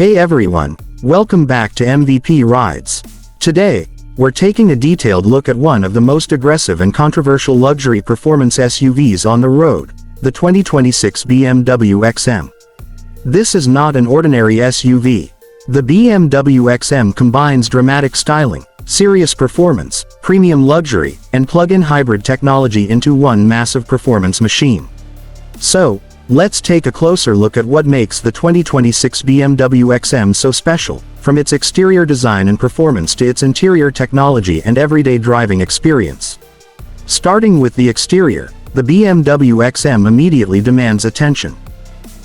Hey everyone, welcome back to MVP Rides. Today, we're taking a detailed look at one of the most aggressive and controversial luxury performance SUVs on the road, the 2026 BMW XM. This is not an ordinary SUV. The BMW XM combines dramatic styling, serious performance, premium luxury, and plug-in hybrid technology into one massive performance machine. So, let's take a closer look at what makes the 2026 BMW XM so special, from its exterior design and performance to its interior technology and everyday driving experience. Starting with the exterior, the BMW XM immediately demands attention.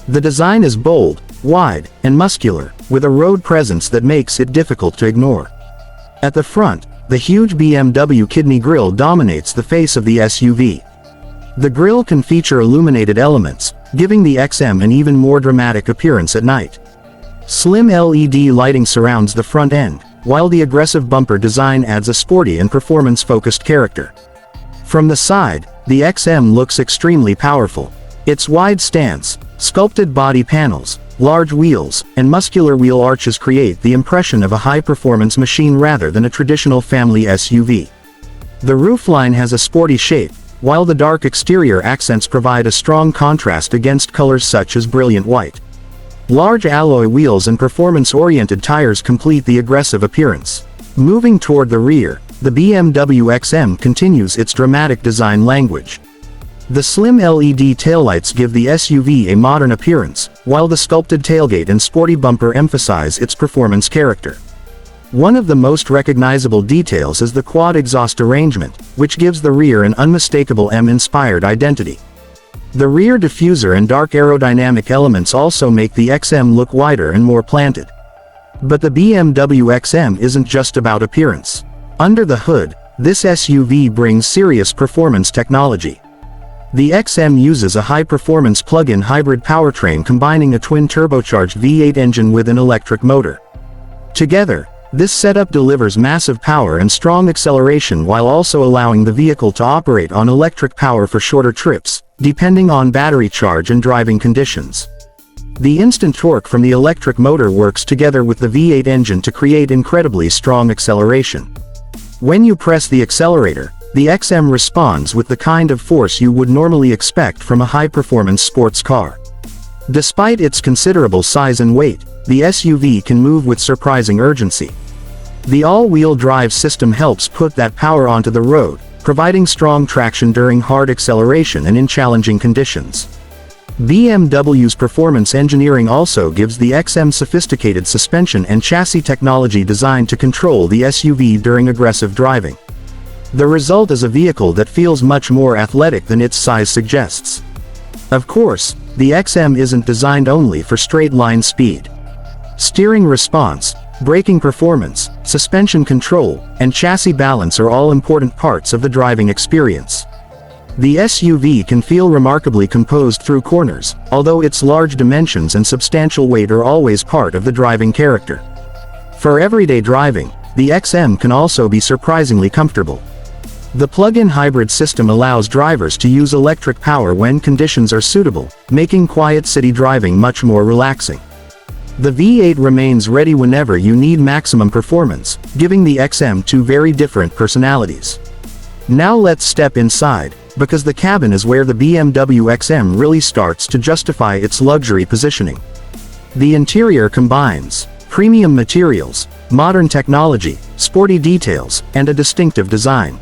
The design is bold, wide, and muscular, with a road presence that makes it difficult to ignore. At the front, the huge BMW kidney grille dominates the face of the SUV. The grille can feature illuminated elements, giving the XM an even more dramatic appearance at night. Slim LED lighting surrounds the front end, while the aggressive bumper design adds a sporty and performance-focused character. From the side, the XM looks extremely powerful. Its wide stance, sculpted body panels, large wheels, and muscular wheel arches create the impression of a high-performance machine rather than a traditional family SUV. The roofline has a sporty shape, while the dark exterior accents provide a strong contrast against colors such as brilliant white. Large alloy wheels and performance-oriented tires complete the aggressive appearance. Moving toward the rear, the BMW XM continues its dramatic design language. The slim LED taillights give the SUV a modern appearance, while the sculpted tailgate and sporty bumper emphasize its performance character. One of the most recognizable details is the quad exhaust arrangement, which gives the rear an unmistakable M-inspired identity. The rear diffuser and dark aerodynamic elements also make the XM look wider and more planted. But the BMW XM isn't just about appearance. Under the hood, this SUV brings serious performance technology. The XM uses a high-performance plug-in hybrid powertrain combining a twin-turbocharged V8 engine with an electric motor. Together, this setup delivers massive power and strong acceleration while also allowing the vehicle to operate on electric power for shorter trips, depending on battery charge and driving conditions. The instant torque from the electric motor works together with the V8 engine to create incredibly strong acceleration. When you press the accelerator, the XM responds with the kind of force you would normally expect from a high-performance sports car. Despite its considerable size and weight, the SUV can move with surprising urgency. The all-wheel drive system helps put that power onto the road, providing strong traction during hard acceleration and in challenging conditions. BMW's performance engineering also gives the XM sophisticated suspension and chassis technology designed to control the SUV during aggressive driving. The result is a vehicle that feels much more athletic than its size suggests. Of course, the XM isn't designed only for straight-line speed. Steering response, braking performance, suspension control, and chassis balance are all important parts of the driving experience. The SUV can feel remarkably composed through corners, although its large dimensions and substantial weight are always part of the driving character. For everyday driving, the XM can also be surprisingly comfortable. The plug-in hybrid system allows drivers to use electric power when conditions are suitable, making quiet city driving much more relaxing. The V8 remains ready whenever you need maximum performance, giving the XM two very different personalities. Now let's step inside, because the cabin is where the BMW XM really starts to justify its luxury positioning. The interior combines premium materials, modern technology, sporty details, and a distinctive design.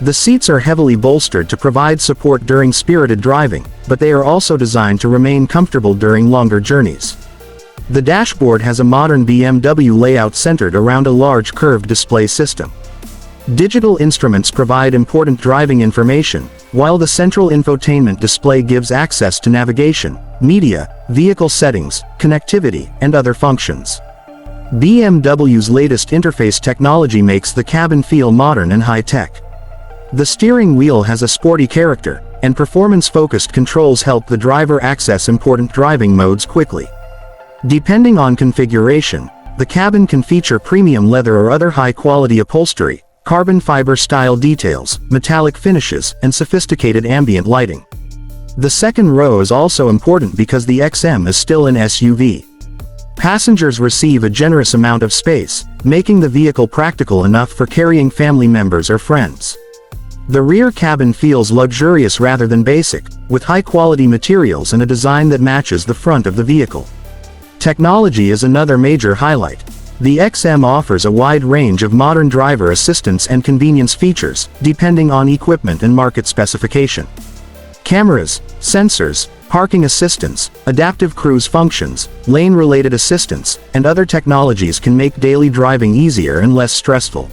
The seats are heavily bolstered to provide support during spirited driving, but they are also designed to remain comfortable during longer journeys. The dashboard has a modern BMW layout centered around a large curved display system. Digital instruments provide important driving information, while the central infotainment display gives access to navigation, media, vehicle settings, connectivity, and other functions. BMW's latest interface technology makes the cabin feel modern and high-tech. The steering wheel has a sporty character, and performance-focused controls help the driver access important driving modes quickly. Depending on configuration, the cabin can feature premium leather or other high-quality upholstery, carbon fiber style details, metallic finishes, and sophisticated ambient lighting. The second row is also important because the XM is still an SUV. Passengers receive a generous amount of space, making the vehicle practical enough for carrying family members or friends. The rear cabin feels luxurious rather than basic, with high-quality materials and a design that matches the front of the vehicle. Technology is another major highlight. The XM offers a wide range of modern driver assistance and convenience features, depending on equipment and market specification. Cameras, sensors, parking assistance, adaptive cruise functions, lane-related assistance, and other technologies can make daily driving easier and less stressful.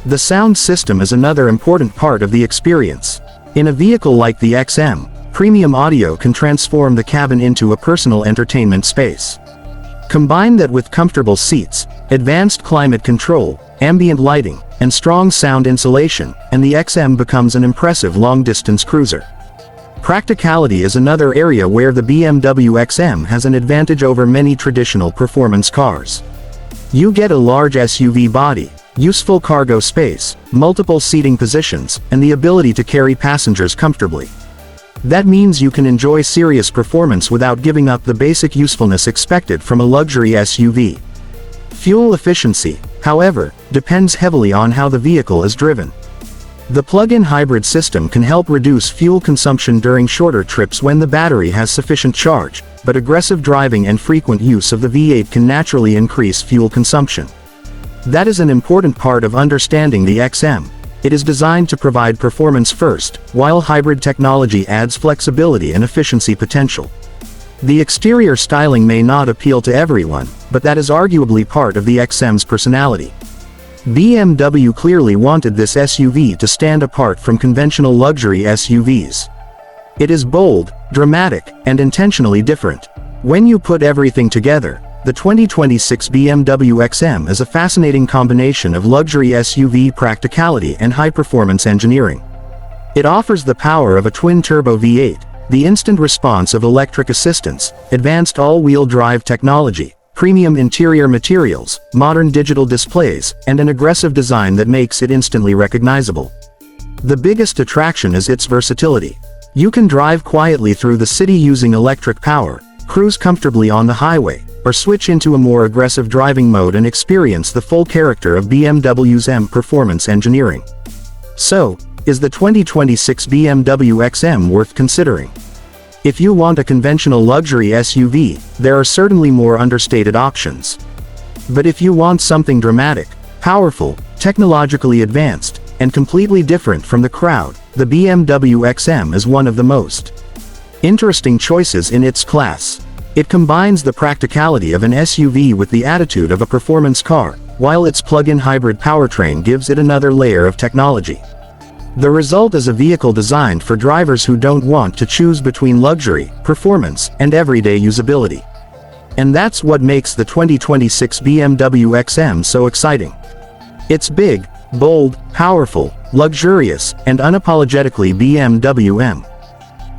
The sound system is another important part of the experience. In a vehicle like the XM, premium audio can transform the cabin into a personal entertainment space. Combine that with comfortable seats, advanced climate control, ambient lighting, and strong sound insulation, and the XM becomes an impressive long-distance cruiser. Practicality is another area where the BMW XM has an advantage over many traditional performance cars. You get a large SUV body, useful cargo space, multiple seating positions, and the ability to carry passengers comfortably. That means you can enjoy serious performance without giving up the basic usefulness expected from a luxury SUV. Fuel efficiency, however, depends heavily on how the vehicle is driven. The plug-in hybrid system can help reduce fuel consumption during shorter trips when the battery has sufficient charge, but aggressive driving and frequent use of the V8 can naturally increase fuel consumption. That is an important part of understanding the XM. It is designed to provide performance first, while hybrid technology adds flexibility and efficiency potential. The exterior styling may not appeal to everyone, but that is arguably part of the XM's personality. BMW clearly wanted this SUV to stand apart from conventional luxury SUVs. It is bold, dramatic, and intentionally different. When you put everything together, the 2026 BMW XM is a fascinating combination of luxury SUV practicality and high-performance engineering. It offers the power of a twin-turbo V8, the instant response of electric assistance, advanced all-wheel drive technology, premium interior materials, modern digital displays, and an aggressive design that makes it instantly recognizable. The biggest attraction is its versatility. You can drive quietly through the city using electric power, cruise comfortably on the highway, or switch into a more aggressive driving mode and experience the full character of BMW's M performance engineering. So, is the 2026 BMW XM worth considering? If you want a conventional luxury SUV, there are certainly more understated options. But if you want something dramatic, powerful, technologically advanced, and completely different from the crowd, the BMW XM is one of the most interesting choices in its class. It combines the practicality of an SUV with the attitude of a performance car, while its plug-in hybrid powertrain gives it another layer of technology. The result is a vehicle designed for drivers who don't want to choose between luxury, performance, and everyday usability. And that's what makes the 2026 BMW XM so exciting. It's big, bold, powerful, luxurious, and unapologetically BMW M.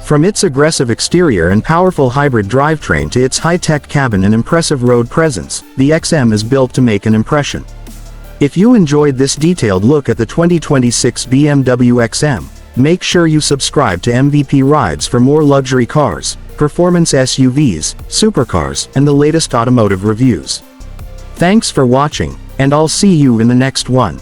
From its aggressive exterior and powerful hybrid drivetrain to its high-tech cabin and impressive road presence, the XM is built to make an impression. If you enjoyed this detailed look at the 2026 BMW XM, make sure you subscribe to MVP Rides for more luxury cars, performance SUVs, supercars, and the latest automotive reviews. Thanks for watching, and I'll see you in the next one.